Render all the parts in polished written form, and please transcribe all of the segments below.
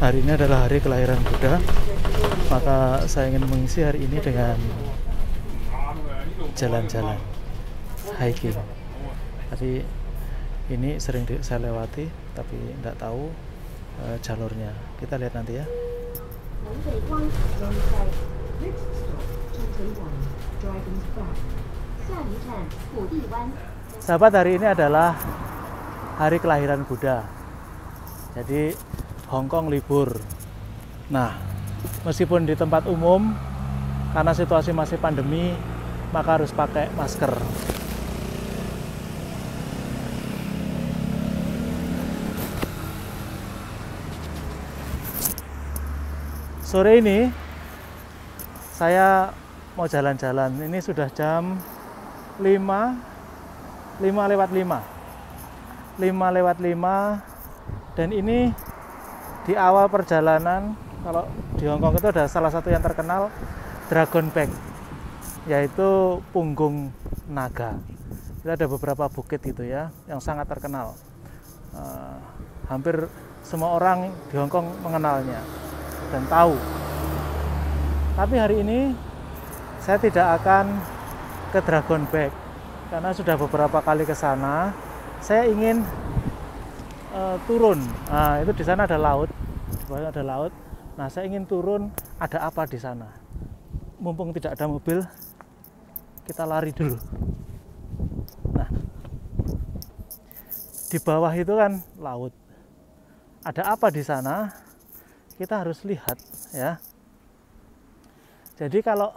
Hari ini adalah hari kelahiran Buddha, maka saya ingin mengisi hari ini dengan jalan-jalan, hiking. Tapi ini sering saya lewati, tapi tidak tahu jalurnya. Kita lihat nanti ya. Sahabat, hari ini adalah hari kelahiran Buddha. Jadi Hong Kong libur. Nah, meskipun di tempat umum, karena situasi masih pandemi, maka harus pakai masker. Sore ini saya mau jalan-jalan. Ini sudah jam 5 lewat 5 dan ini di awal perjalanan. Kalau di Hong Kong itu ada salah satu yang terkenal, Dragon Back, yaitu punggung naga. Itu ada beberapa bukit gitu ya yang sangat terkenal. Hampir semua orang di Hong Kong mengenalnya dan tahu. Tapi hari ini saya tidak akan ke Dragon Back karena sudah beberapa kali ke sana. Saya ingin turun. Nah, itu di sana ada laut. Di bawah ada laut. Nah, saya ingin turun, ada apa di sana? Mumpung tidak ada mobil, kita lari dulu. Nah, di bawah itu kan laut. Ada apa di sana? Kita harus lihat ya. Jadi kalau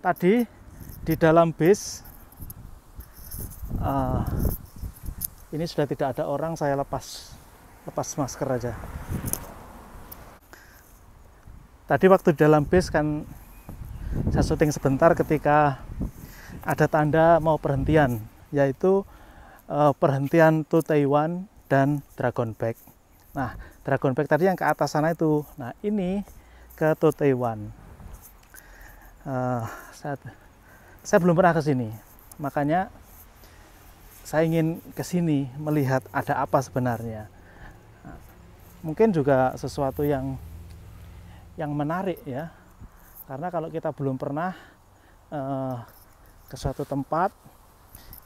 tadi di dalam bis ini sudah tidak ada orang, saya lepas masker aja. Tadi waktu di dalam bis kan saya syuting sebentar ketika ada tanda mau perhentian, yaitu perhentian To Taiwan dan Dragon Back. Nah, Dragon Back tadi yang ke atas sana itu. Nah, ini ke To Taiwan. Saya belum pernah ke sini, makanya saya ingin ke sini melihat ada apa sebenarnya. Nah, mungkin juga sesuatu yang menarik ya, karena kalau kita belum pernah ke suatu tempat,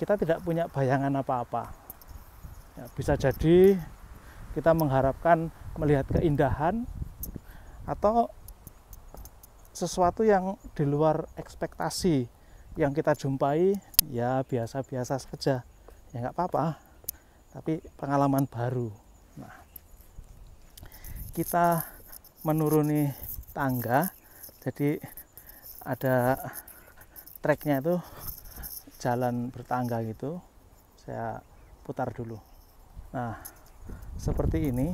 kita tidak punya bayangan apa-apa. Ya, bisa jadi kita mengharapkan melihat keindahan atau sesuatu yang di luar ekspektasi yang kita jumpai, ya biasa-biasa saja. Ya nggak apa-apa, tapi pengalaman baru. Nah, kita menuruni tangga, jadi ada treknya itu jalan bertangga gitu. Saya putar dulu. Nah, seperti ini.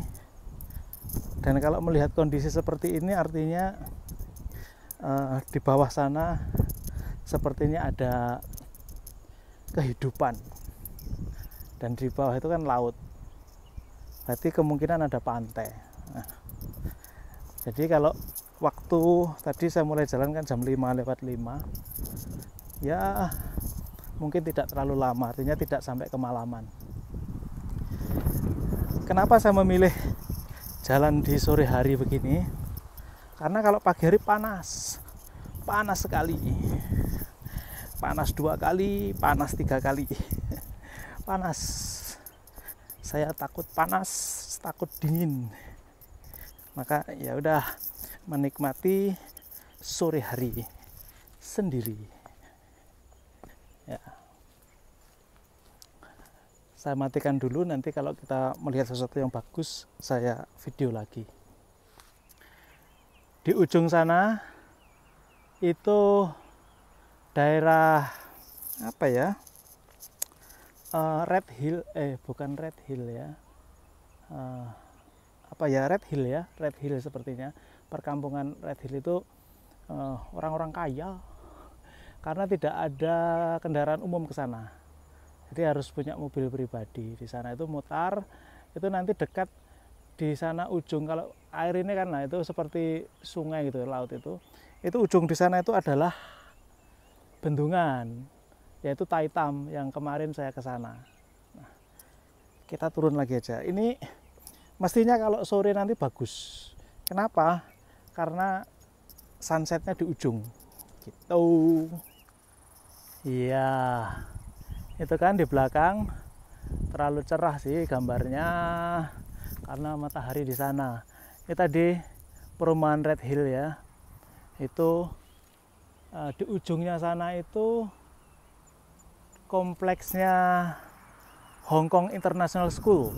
Dan kalau melihat kondisi seperti ini, artinya di bawah sana sepertinya ada kehidupan. Dan di bawah itu kan laut, berarti kemungkinan ada pantai. Nah, jadi kalau waktu tadi saya mulai jalan kan jam 5 lewat 5, ya mungkin tidak terlalu lama, artinya tidak sampai kemalaman. Kenapa saya memilih jalan di sore hari begini? Karena kalau pagi hari panas sekali, panas 2 kali, panas 3 kali. Panas, saya takut panas, takut dingin, maka ya udah menikmati sore hari sendiri ya. Saya matikan dulu, nanti kalau kita melihat sesuatu yang bagus saya video lagi. Di ujung sana itu daerah apa ya, Red Hill, bukan Red Hill ya, Red Hill sepertinya. Perkampungan Red Hill itu orang-orang kaya, karena tidak ada kendaraan umum ke sana, jadi harus punya mobil pribadi. Di sana itu mutar, itu nanti dekat di sana ujung, kalau air ini kan, nah itu seperti sungai gitu, laut itu ujung di sana itu adalah bendungan, yaitu Tai Tam yang kemarin saya ke sana. Nah, kita turun lagi aja. Ini Mestinya kalau sore nanti bagus. Kenapa? Karena sunsetnya di ujung gitu. Iya, itu kan di belakang terlalu cerah sih gambarnya karena matahari di sana. Ini tadi perumahan Red Hill ya. Itu di ujungnya sana itu kompleksnya Hong Kong International School.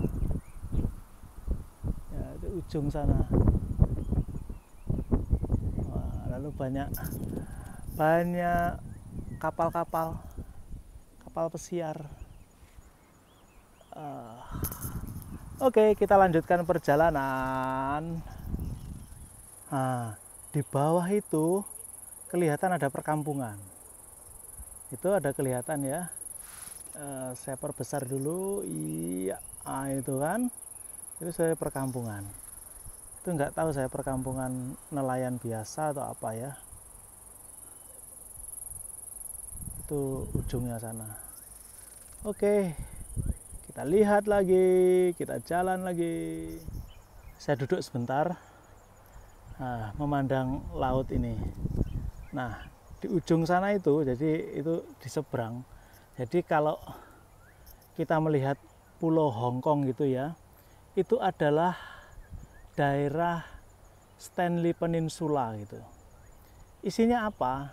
Ya, di ujung sana. Wah, lalu banyak kapal-kapal pesiar. Oke, kita lanjutkan perjalanan. Nah, di bawah itu kelihatan ada perkampungan. Itu ada kelihatan ya. Saya perbesar dulu. Iya, itu kan. Itu saya perkampungan. Itu nggak tahu saya perkampungan nelayan biasa atau apa ya. Itu ujungnya sana. Oke, kita lihat lagi, kita jalan lagi. Saya duduk sebentar, memandang laut ini. Nah, di ujung sana itu, jadi itu di seberang. Jadi kalau kita melihat Pulau Hong Kong gitu ya, itu adalah daerah Stanley Peninsula gitu. Isinya apa?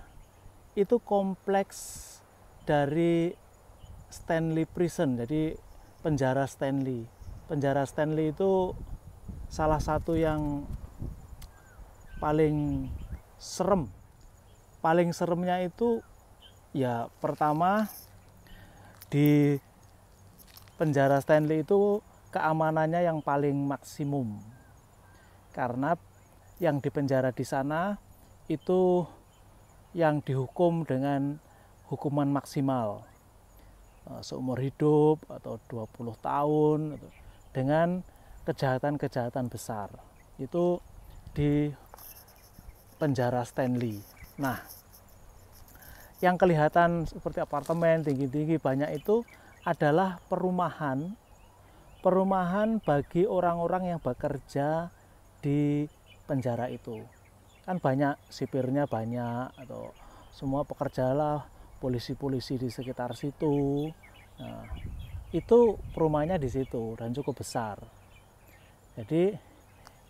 Itu kompleks dari Stanley Prison, jadi penjara Stanley. Penjara Stanley itu salah satu yang paling serem. Paling seremnya itu ya pertama di penjara Stanley itu keamanannya yang paling maksimum. Karena yang dipenjara di sana itu yang dihukum dengan hukuman maksimal. Seumur hidup atau 20 tahun dengan kejahatan-kejahatan besar. Itu di penjara Stanley. Nah, yang kelihatan seperti apartemen tinggi-tinggi banyak itu adalah perumahan bagi orang-orang yang bekerja di penjara itu. Kan banyak sipirnya banyak atau semua pekerja lah, polisi-polisi di sekitar situ. Nah, itu perumahannya di situ dan cukup besar. Jadi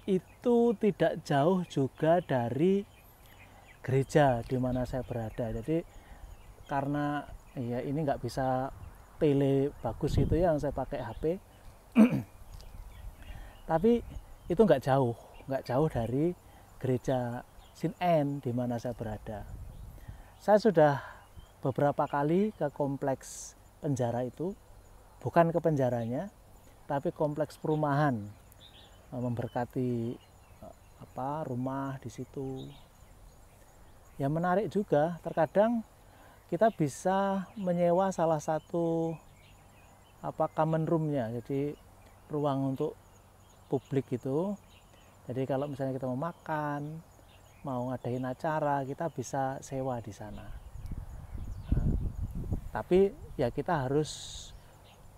itu tidak jauh juga dari gereja di mana saya berada. Jadi karena ya ini nggak bisa tele bagus itu yang saya pakai HP. Tapi itu nggak jauh dari gereja Sin En di mana saya berada. Saya sudah beberapa kali ke kompleks penjara itu, bukan ke penjaranya, tapi kompleks perumahan, memberkati rumah di situ. Yang menarik juga, terkadang kita bisa menyewa salah satu common room-nya, jadi ruang untuk publik itu. Jadi kalau misalnya kita mau makan, mau ngadain acara, kita bisa sewa di sana. Tapi ya kita harus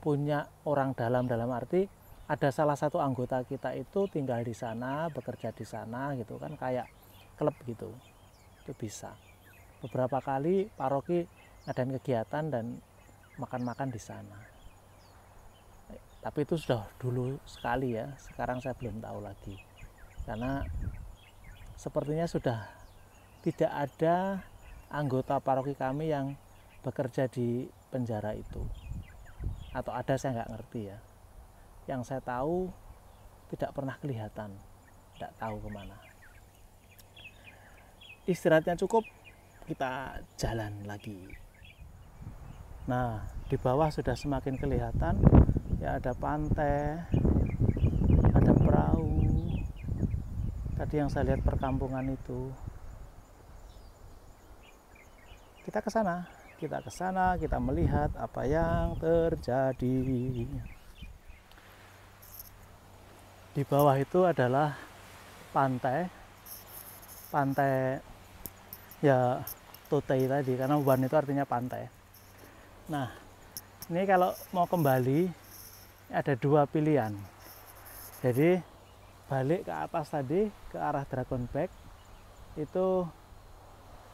punya orang dalam arti ada salah satu anggota kita itu tinggal di sana, bekerja di sana gitu kan, kayak klub gitu. Itu bisa. Beberapa kali paroki ngadain kegiatan dan makan-makan di sana. Tapi itu sudah dulu sekali ya, sekarang saya belum tahu lagi. Karena sepertinya sudah tidak ada anggota paroki kami yang bekerja di penjara itu. Atau ada, saya nggak ngerti ya. Yang saya tahu tidak pernah kelihatan, tidak tahu kemana. Istirahatnya cukup, kita jalan lagi. Nah, di bawah sudah semakin kelihatan, ya ada pantai, ada perahu. Tadi yang saya lihat perkampungan itu. Kita ke sana, kita melihat apa yang terjadi. Di bawah itu adalah pantai ya Totei tadi, karena Wan itu artinya pantai. Nah, ini kalau mau kembali ada dua pilihan. Jadi balik ke atas tadi ke arah Dragon Back itu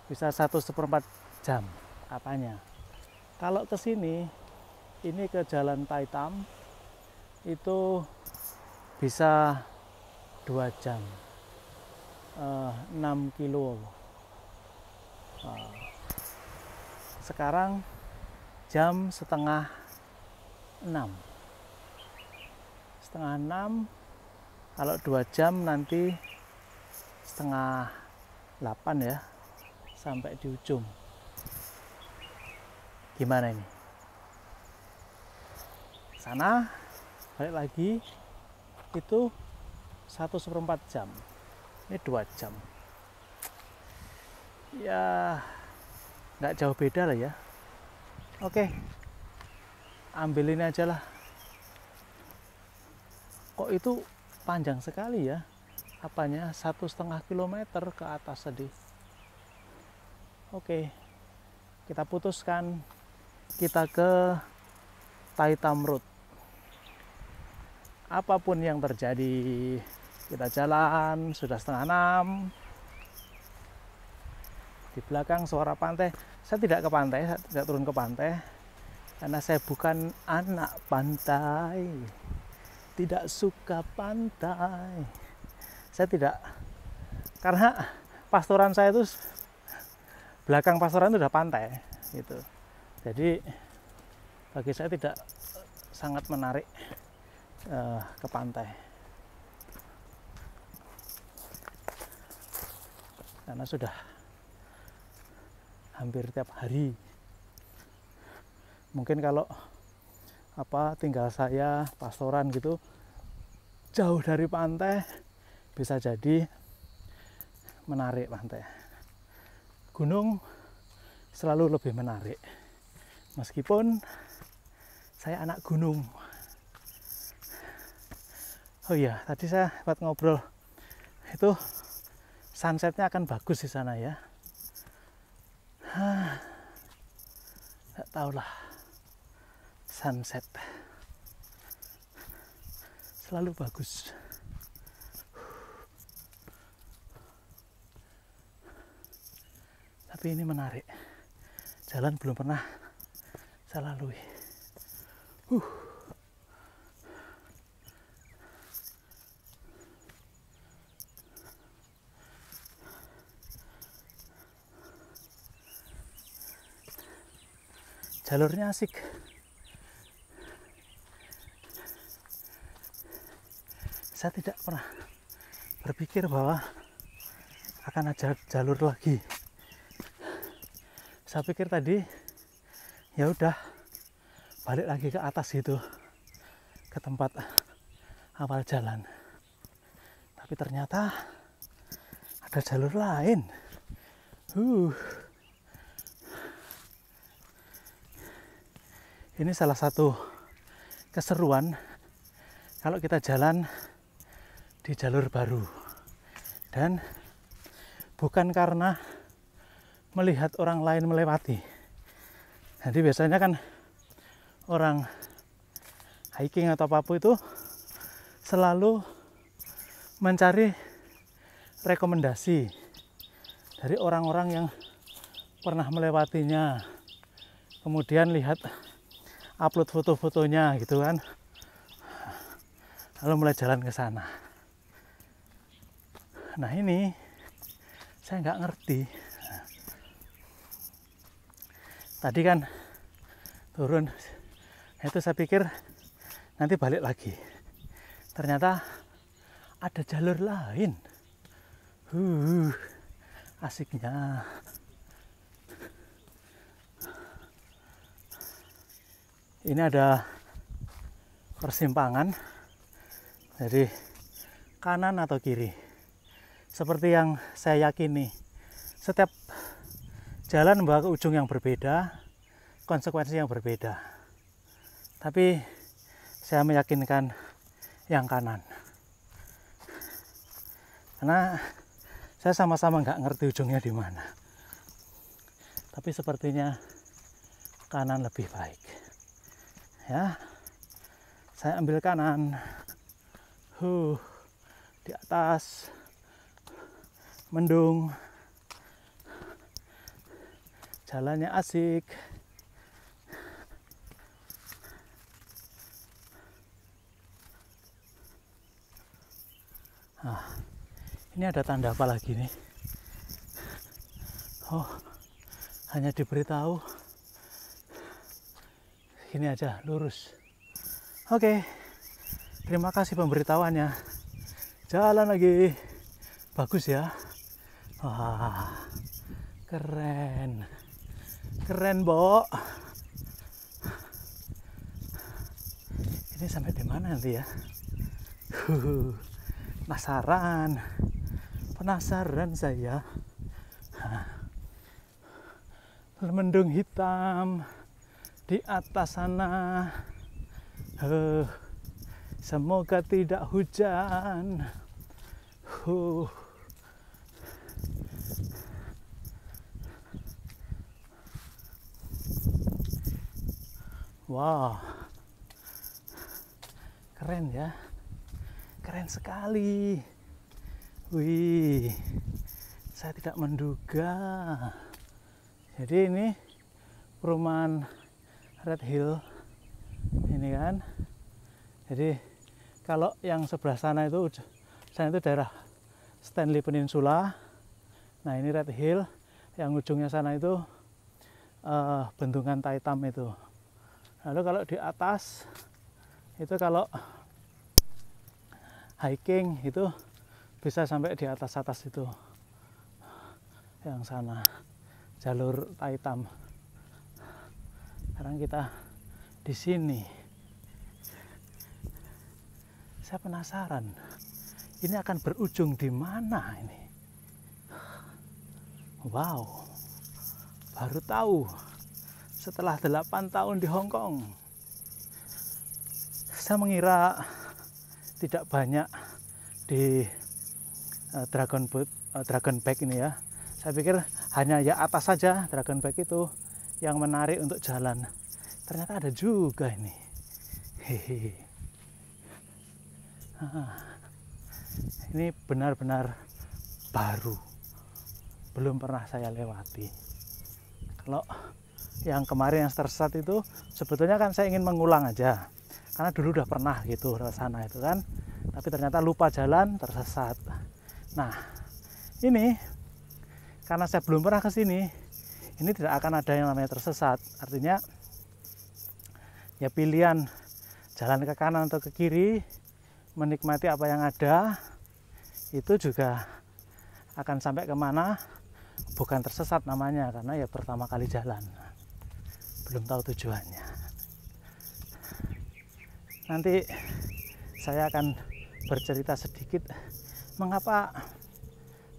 bisa 1/4 jam katanya. Kalau ke sini ini ke Jalan Taitam itu bisa 2 jam, 6 kilo. Sekarang jam setengah 6. Setengah 6, kalau 2 jam nanti setengah 8 ya, sampai di ujung. Gimana ini? Sana, balik lagi, itu 1/4 jam. Ini 2 jam. Ya, nggak jauh beda lah ya. Oke, ambil ini aja lah. Kok itu panjang sekali ya? Apanya 1,5 kilometer ke atas tadi. Oke, kita putuskan kita ke Taitam Road. Apapun yang terjadi, kita jalan, sudah 5:30. Di belakang suara pantai. Saya tidak ke pantai, saya tidak turun ke pantai karena saya bukan anak pantai. Tidak suka pantai. Saya tidak, karena pastoran saya itu belakang pastoran itu udah pantai gitu. Jadi bagi saya tidak sangat menarik ke pantai. Karena sudah hampir tiap hari. Mungkin kalau tinggal saya pastoran gitu jauh dari pantai, bisa jadi menarik pantai. Gunung selalu lebih menarik, meskipun saya anak gunung. Oh iya, tadi saya sempat ngobrol itu sunsetnya akan bagus di sana ya. Nggak tahu lah, sunset selalu bagus. Tapi ini menarik. Jalan belum pernah saya lalui. Jalurnya asik. Saya tidak pernah berpikir bahwa akan ada jalur lagi. Saya pikir tadi ya udah balik lagi ke atas gitu, ke tempat awal jalan. Tapi ternyata ada jalur lain. Ini salah satu keseruan kalau kita jalan di jalur baru. Dan bukan karena melihat orang lain melewati. Jadi biasanya kan orang hiking atau apapun itu selalu mencari rekomendasi dari orang-orang yang pernah melewatinya. Kemudian lihat upload foto-fotonya gitu kan. Lalu mulai jalan ke sana. Nah ini saya nggak ngerti. Tadi kan turun, itu saya pikir nanti balik lagi. Ternyata ada jalur lain. Asiknya. Ini ada persimpangan. Jadi kanan atau kiri. Seperti yang saya yakini, setiap jalan membawa ke ujung yang berbeda, konsekuensi yang berbeda. Tapi saya meyakinkan yang kanan. Karena saya sama-sama nggak ngerti ujungnya di mana. Tapi sepertinya kanan lebih baik. Ya, saya ambil kanan. Di atas mendung, jalannya asik. Nah, ini ada tanda apa lagi nih? Oh, hanya diberitahu gini aja, lurus. Oke, terima kasih pemberitahuannya. Jalan lagi, bagus ya. Wah, keren, keren, Bo. Ini sampai di mana nanti ya? Penasaran saya. Mendung hitam di atas sana. Semoga tidak hujan. Wow, keren ya, keren sekali. Wih, saya tidak menduga. Jadi ini perumahan Red Hill ini kan. Jadi kalau yang sebelah sana itu daerah Stanley Peninsula. Nah ini Red Hill, yang ujungnya sana itu bendungan Taitam itu. Lalu kalau di atas itu kalau hiking itu bisa sampai di atas itu, yang sana jalur Taitam. Sekarang kita di sini. Saya penasaran, ini akan berujung di mana ini? Wow, baru tahu setelah 8 tahun di Hong Kong. Saya mengira tidak banyak di Dragon Back ini ya. Saya pikir hanya ya atas saja Dragon Back itu yang menarik untuk jalan. Ternyata ada juga ini. Hehehe. Ini benar-benar baru, belum pernah saya lewati. Kalau yang kemarin yang tersesat itu sebetulnya kan saya ingin mengulang aja, karena dulu udah pernah gitu ke sana itu kan, tapi ternyata lupa jalan, tersesat. Nah ini karena saya belum pernah ke sini, ini tidak akan ada yang namanya tersesat. Artinya ya pilihan jalan ke kanan atau ke kiri, menikmati apa yang ada, itu juga akan sampai kemana, bukan tersesat namanya, karena ya pertama kali jalan, belum tahu tujuannya. Nanti saya akan bercerita sedikit mengapa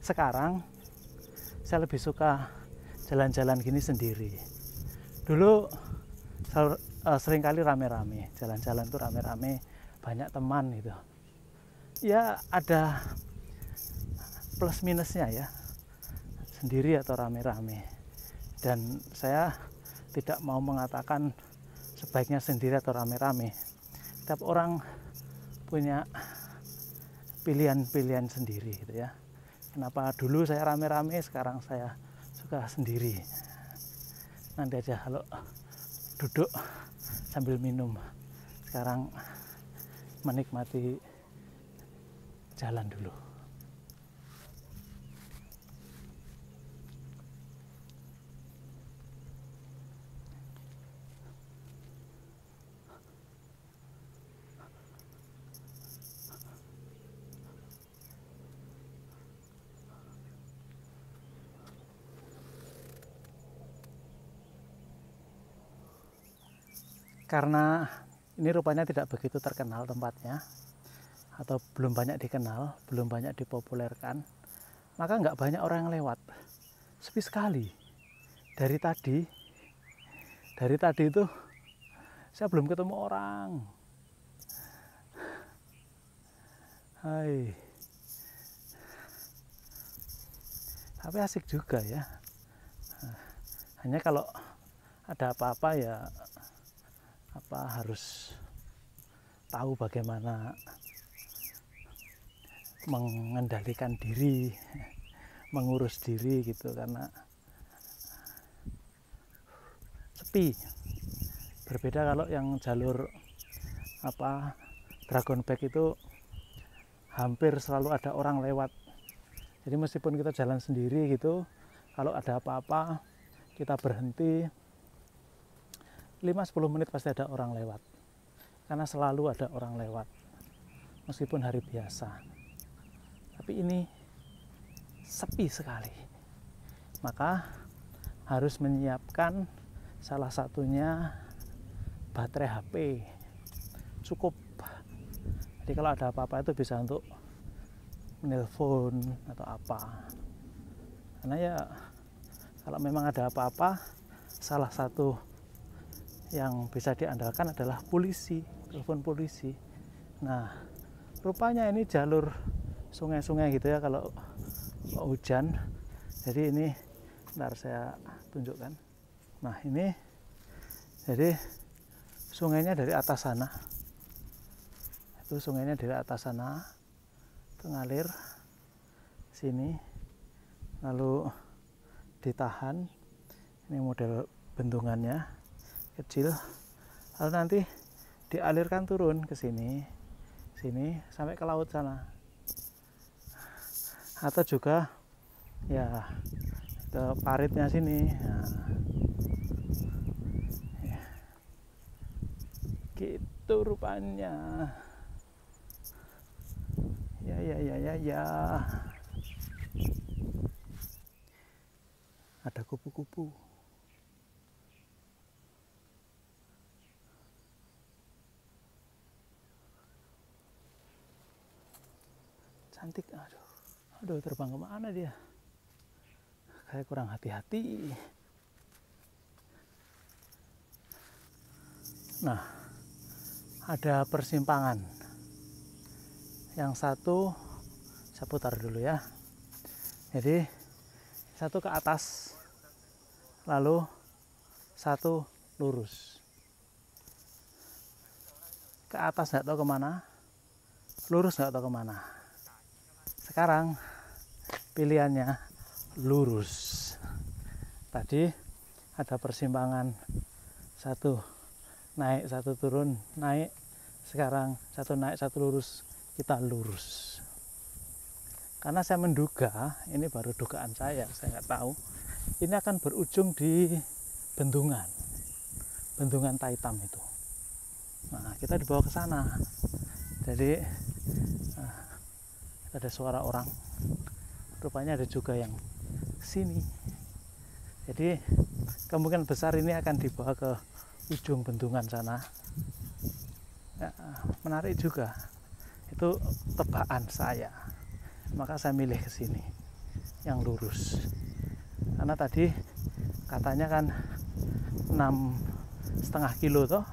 sekarang saya lebih suka jalan-jalan gini sendiri. Dulu seringkali rame-rame, jalan-jalan tuh rame-rame, banyak teman gitu. Ya ada plus minusnya ya, sendiri atau rame-rame. Dan saya tidak mau mengatakan sebaiknya sendiri atau rame-rame. Setiap orang punya pilihan-pilihan sendiri gitu ya. Kenapa dulu saya rame-rame, sekarang saya suka sendiri. Nanti aja kalau duduk sambil minum. Sekarang menikmati jalan dulu. Karena ini rupanya tidak begitu terkenal tempatnya, atau belum banyak dikenal, belum banyak dipopulerkan, maka nggak banyak orang yang lewat. Sepi sekali. Dari tadi itu saya belum ketemu orang. Hai. Tapi asik juga ya. Hanya kalau ada apa-apa ya harus tahu bagaimana mengendalikan diri, mengurus diri gitu, karena sepi. Berbeda kalau yang jalur Dragon Back itu hampir selalu ada orang lewat. Jadi meskipun kita jalan sendiri gitu, kalau ada apa-apa kita berhenti 5-10 menit pasti ada orang lewat, karena selalu ada orang lewat meskipun hari biasa. Tapi ini sepi sekali, maka harus menyiapkan salah satunya baterai HP cukup. Jadi kalau ada apa-apa itu bisa untuk menelpon atau apa. Karena ya kalau memang ada apa-apa, salah satu yang bisa diandalkan adalah polisi, telepon polisi. Nah, rupanya ini jalur sungai-sungai gitu ya kalau hujan. Jadi ini ntar saya tunjukkan. Nah, ini jadi sungainya dari atas sana. Itu sungainya dari atas sana, itu ngalir sini, lalu ditahan. Ini model bendungannya kecil, lalu nanti dialirkan turun ke sini sampai ke laut sana, atau juga ya ke paritnya sini. Nah, ya. Gitu rupanya. Ya. Ada kupu-kupu. Cantik. Aduh, terbang kemana dia? Kayak kurang hati-hati. Nah, ada persimpangan. Yang satu saya putar dulu ya. Jadi satu ke atas, lalu satu lurus. Ke atas nggak tahu kemana, lurus nggak tahu kemana. Sekarang pilihannya lurus. Tadi ada persimpangan, satu naik satu turun, naik. Sekarang satu naik satu lurus, kita lurus. Karena saya menduga, ini baru dugaan saya nggak tahu, ini akan berujung di bendungan Taitam itu. Nah, kita dibawa ke sana. Jadi ada suara orang, rupanya ada juga yang sini. Jadi kemungkinan besar ini akan dibawa ke ujung bendungan sana. Ya, menarik juga, itu tebakan saya, maka saya milih ke sini yang lurus. Karena tadi katanya kan 6,5 kilo toh.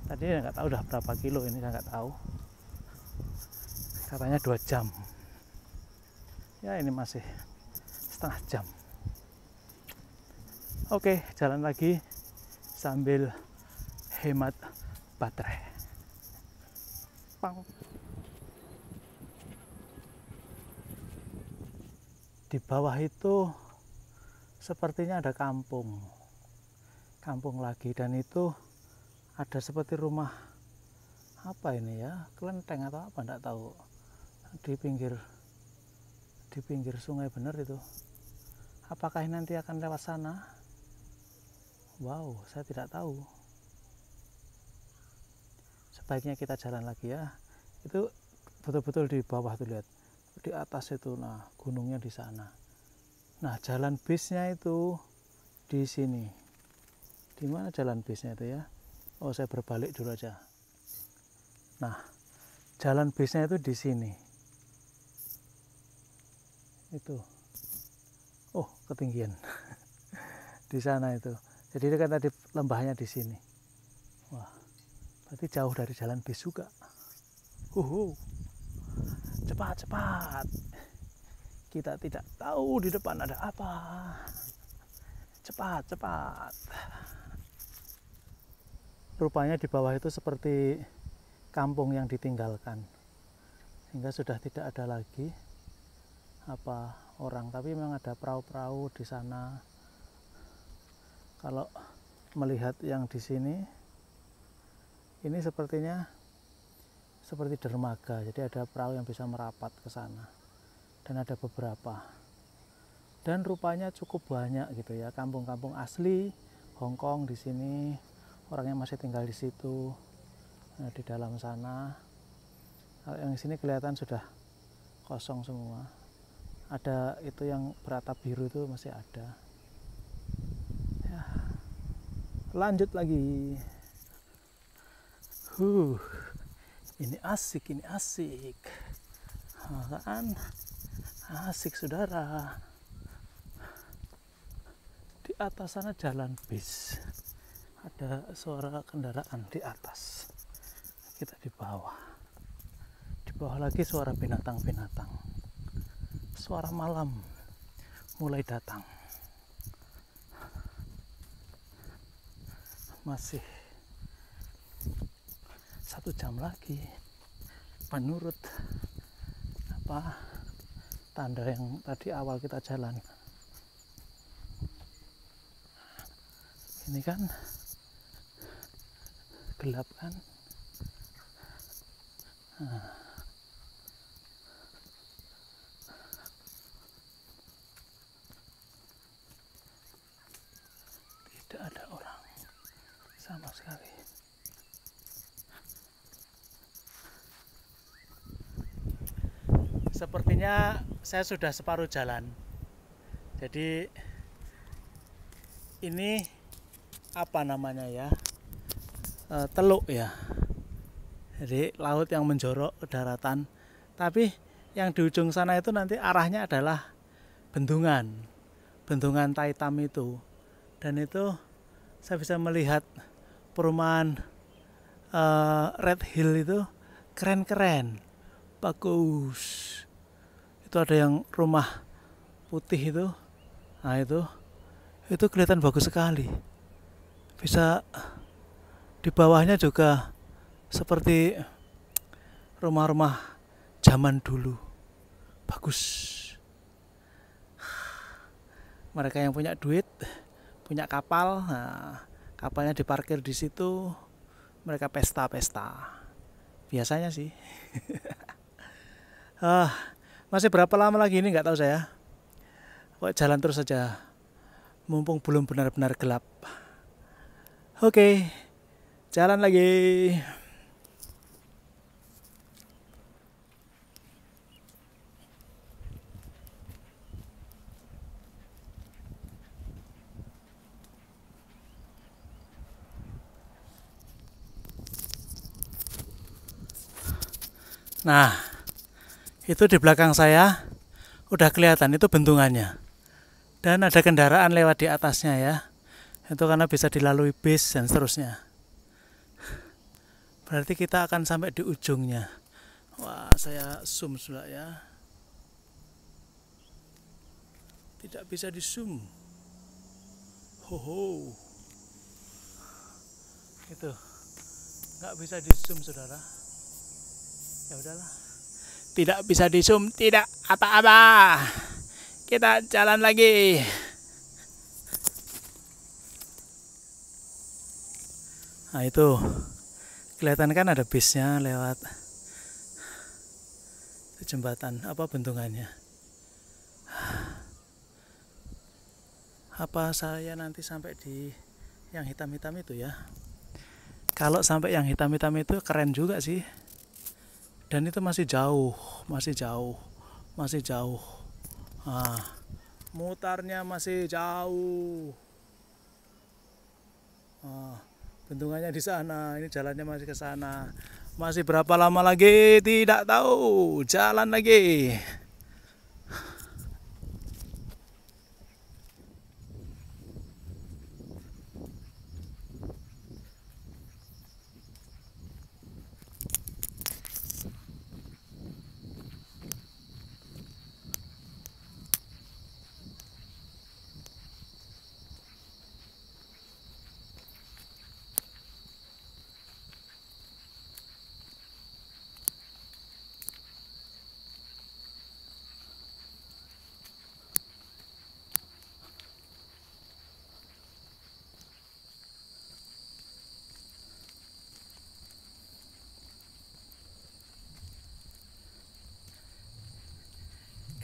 Tadi nggak tahu udah berapa kilo, ini saya nggak tahu. Katanya 2 jam. Ya ini masih setengah jam. Oke, jalan lagi sambil hemat baterai. Pang. Di bawah itu sepertinya ada kampung lagi, dan itu ada seperti rumah apa ini ya, kelenteng atau apa enggak tahu, di pinggir sungai bener itu. Apakah ini nanti akan lewat sana? Wow, saya tidak tahu. Sebaiknya kita jalan lagi ya. Itu betul-betul di bawah tuh, lihat di atas itu, nah gunungnya di sana. Nah, jalan bisnya itu di sini. Di mana jalan bisnya itu ya? Oh, saya berbalik dulu aja. Nah, jalan bisnya itu di sini. Itu. Oh, ketinggian. Di sana itu. Jadi kan tadi lembahnya di sini. Wah, berarti jauh dari jalan bis juga. Cepat. Kita tidak tahu di depan ada apa. Cepat. Rupanya di bawah itu seperti kampung yang ditinggalkan. sehingga sudah tidak ada lagi orang, tapi memang ada perahu-perahu di sana. Kalau melihat yang di sini, ini sepertinya seperti dermaga, jadi ada perahu yang bisa merapat ke sana, dan ada beberapa, dan rupanya cukup banyak gitu ya, kampung-kampung asli Hong Kong di sini, orangnya masih tinggal di situ. Nah, di dalam sana, kalau yang di sini kelihatan sudah kosong semua. Ada itu yang beratap biru itu masih ada. Ya, lanjut lagi. Ini asik, ini asik. Kan asik saudara. Di atas sana jalan bis. Ada suara kendaraan di atas. Kita di bawah. Di bawah lagi suara binatang-binatang. Suara malam mulai datang. Masih 1 jam lagi menurut tanda yang tadi awal kita jalan. Ini kan gelap kan. Tidak ada orang sama sekali. Sepertinya saya sudah separuh jalan. Jadi ini apa namanya ya? Teluk ya. Jadi laut yang menjorok ke daratan. Tapi yang di ujung sana itu nanti arahnya adalah bendungan. Bendungan Taitam itu. Dan itu saya bisa melihat perumahan Red Hill itu keren-keren, bagus. Itu ada yang rumah putih itu, nah itu kelihatan bagus sekali. Bisa di bawahnya juga seperti rumah-rumah zaman dulu, bagus. Mereka yang punya duit, punya kapal, nah, kapalnya diparkir di situ, mereka pesta-pesta. Biasanya sih. Masih berapa lama lagi ini nggak tahu saya. Kok jalan terus saja, mumpung belum benar-benar gelap. Oke, jalan lagi. Nah, itu di belakang saya udah kelihatan itu bendungannya. Dan ada kendaraan lewat di atasnya ya. Itu karena bisa dilalui bis dan seterusnya. Berarti kita akan sampai di ujungnya. Wah, saya zoom sudah ya. Tidak bisa di zoom. Hoho. Itu nggak bisa di zoom saudara. Ya udahlah. Tidak bisa di zoom, tidak apa-apa. Kita jalan lagi. Nah itu kelihatan kan ada bisnya lewat jembatan bendungannya. Apa saya nanti sampai di yang hitam-hitam itu ya? Kalau sampai yang hitam-hitam itu keren juga sih. Dan itu masih jauh. Nah, mutarnya masih jauh. Bendungannya di sana, ini jalannya masih ke sana. Masih berapa lama lagi? Tidak tahu. Jalan lagi.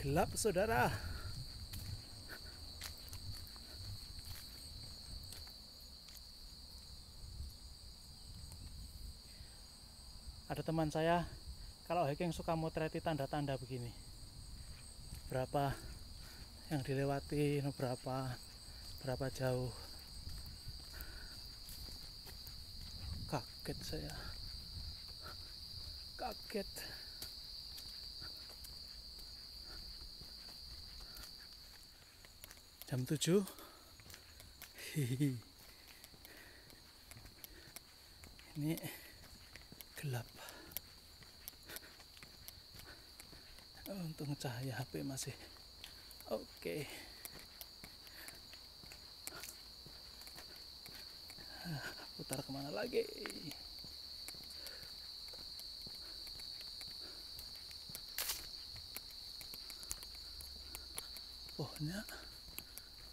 Gelap, saudara. Ada teman saya kalau hiking suka motret tanda-tanda begini. Berapa yang dilewati, berapa jauh. Kaget saya. Kaget. Jam 7. Hihi. Ini gelap. Untung cahaya HP masih oke. Putar kemana lagi? Pohonnya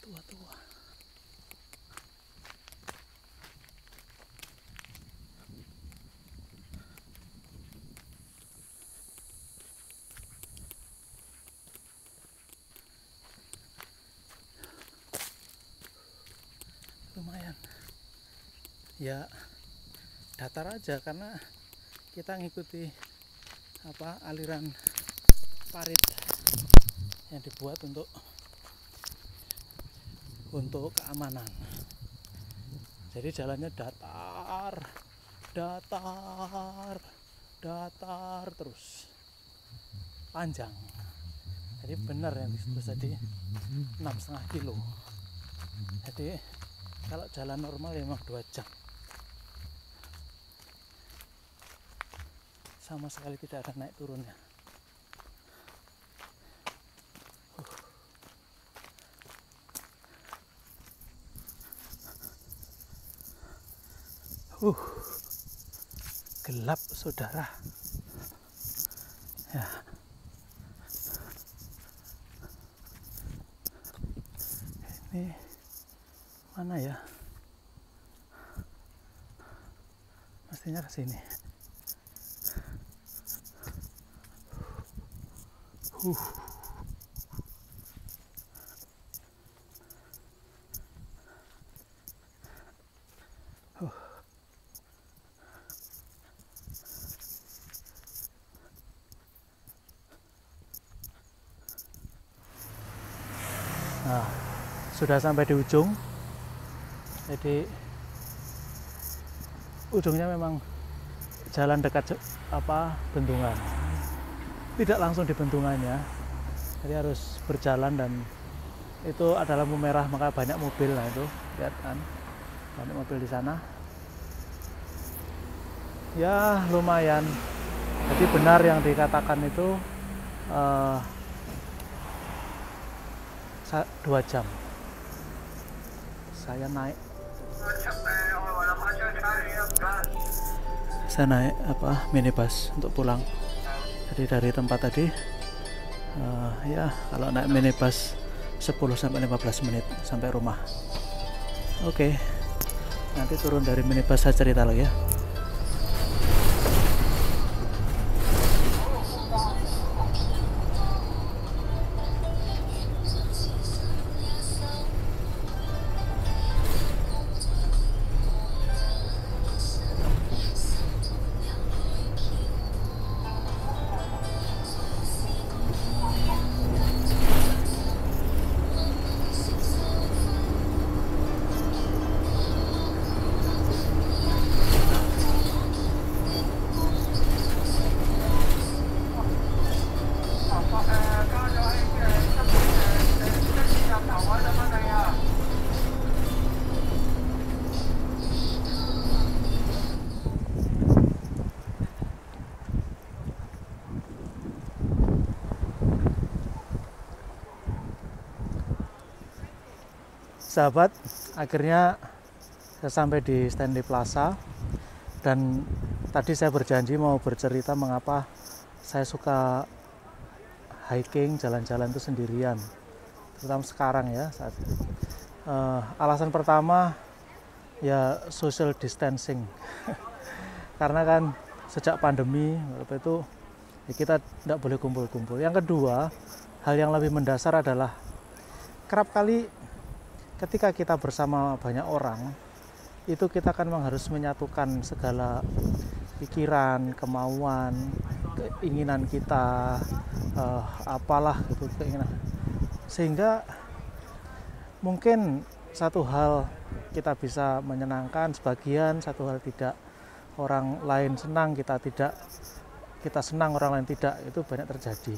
tua-tua. Lumayan ya, datar aja karena kita ngikuti aliran parit yang dibuat untuk keamanan. Jadi jalannya datar terus panjang. Jadi benar yang disebut tadi 6,5 kilo. Jadi kalau jalan normal ya memang 2 jam. Sama sekali tidak ada naik turunnya. Gelap, saudara. Ya. Ini mana ya? Mestinya ke sini. Nah, sudah sampai di ujung. Jadi ujungnya memang jalan dekat bendungan. Tidak langsung di bendungannya. Jadi harus berjalan dan itu ada lampu merah maka banyak mobil. Nah itu lihat kan, banyak mobil di sana. Ya lumayan. Jadi benar yang dikatakan itu 2 jam. Saya naik minibus untuk pulang. Jadi dari tempat tadi ya kalau naik minibus 10-15 menit sampai rumah. Oke, nanti turun dari minibus saya cerita lagi ya. Sahabat, akhirnya saya sampai di Stanley Plaza dan tadi saya berjanji mau bercerita mengapa saya suka hiking, jalan-jalan itu sendirian, terutama sekarang ya saat ini. Alasan pertama ya social distancing karena kan sejak pandemi waktu itu ya kita tidak boleh kumpul-kumpul. Yang kedua hal yang lebih mendasar adalah kerap kali ketika kita bersama banyak orang, itu kita kan memang harus menyatukan segala pikiran, kemauan, keinginan kita, apalah gitu keinginan. Sehingga mungkin satu hal kita bisa menyenangkan sebagian, satu hal tidak. Orang lain senang, kita tidak, kita senang, orang lain tidak, itu banyak terjadi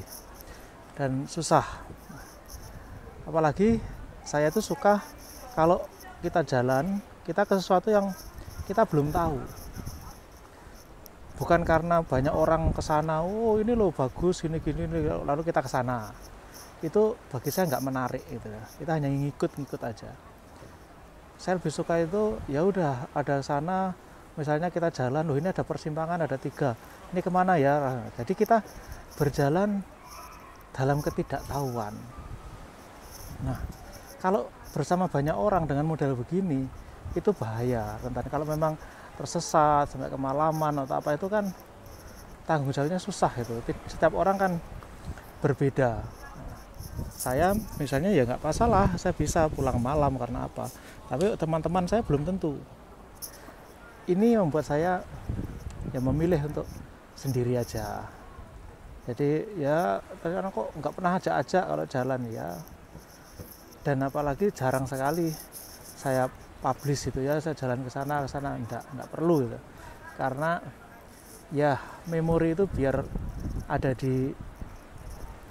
dan susah. Apalagi saya tuh suka kalau kita jalan, kita ke sesuatu yang kita belum tahu. Bukan karena banyak orang ke sana, oh ini loh bagus, gini lalu kita ke sana. Itu bagi saya nggak menarik gitu ya. Kita hanya ngikut aja. Saya lebih suka itu ya udah ada sana, misalnya kita jalan, loh ini ada persimpangan, ada 3. Ini kemana ya? Jadi kita berjalan dalam ketidaktahuan. Nah, kalau bersama banyak orang dengan model begini, itu bahaya. Rentan kalau memang tersesat sampai kemalaman atau apa, itu kan tanggung jawabnya susah itu. Setiap orang kan berbeda. Saya misalnya ya nggak masalah, saya bisa pulang malam karena apa. Tapi teman-teman saya belum tentu. Ini membuat saya ya memilih untuk sendiri aja. Jadi ya kadang kok nggak pernah ajak-ajak kalau jalan ya. Dan apalagi jarang sekali saya publish itu ya, saya jalan ke sana enggak perlu gitu. Karena ya memori itu biar ada di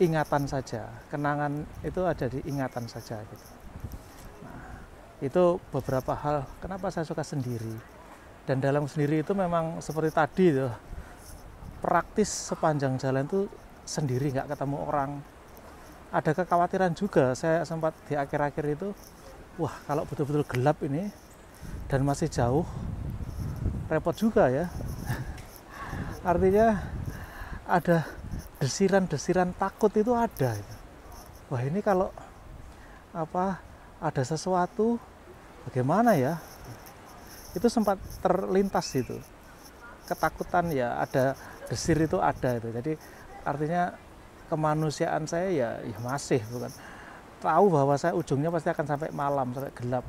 ingatan saja, kenangan itu ada di ingatan saja gitu. Nah, itu beberapa hal kenapa saya suka sendiri. Dan dalam sendiri itu memang seperti tadi tuh, praktis sepanjang jalan itu sendiri, nggak ketemu orang. Ada kekhawatiran juga, saya sempat di akhir-akhir itu, wah kalau betul-betul gelap ini dan masih jauh, repot juga ya. Artinya ada desiran-desiran takut itu ada. Wah ini kalau ada sesuatu bagaimana ya? Itu sempat terlintas itu. Ketakutan ya ada, desir itu ada itu. Jadi artinya kemanusiaan saya ya masih bukan tahu bahwa saya ujungnya pasti akan sampai malam, sampai gelap.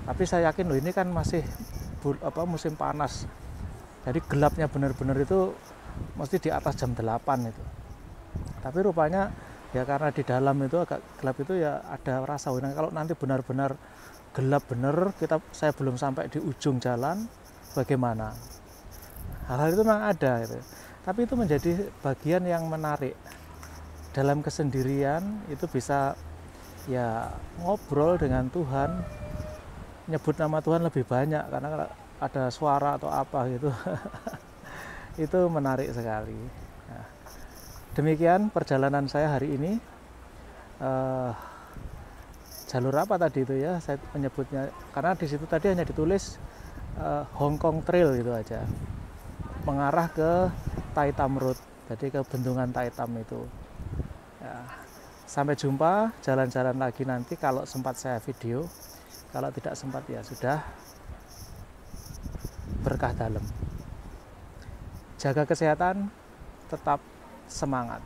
Tapi saya yakin loh ini kan masih musim panas. Jadi gelapnya benar-benar itu mesti di atas jam 8 itu. Tapi rupanya ya karena di dalam itu agak gelap itu ya ada rasa kalau nanti benar-benar gelap benar, saya belum sampai di ujung jalan, bagaimana? Hal-hal itu memang ada gitu. Tapi itu menjadi bagian yang menarik. Dalam kesendirian itu bisa ya ngobrol dengan Tuhan, nyebut nama Tuhan lebih banyak karena ada suara atau apa gitu. Itu menarik sekali. Nah, demikian perjalanan saya hari ini. Jalur apa tadi itu ya saya menyebutnya, karena di situ tadi hanya ditulis Hong Kong Trail gitu aja, mengarah ke Tai Tam Road, jadi ke bendungan Tai Tam itu ya. Sampai jumpa, jalan-jalan lagi nanti kalau sempat saya video, kalau tidak sempat ya sudah, berkah dalam. Jaga kesehatan, tetap semangat.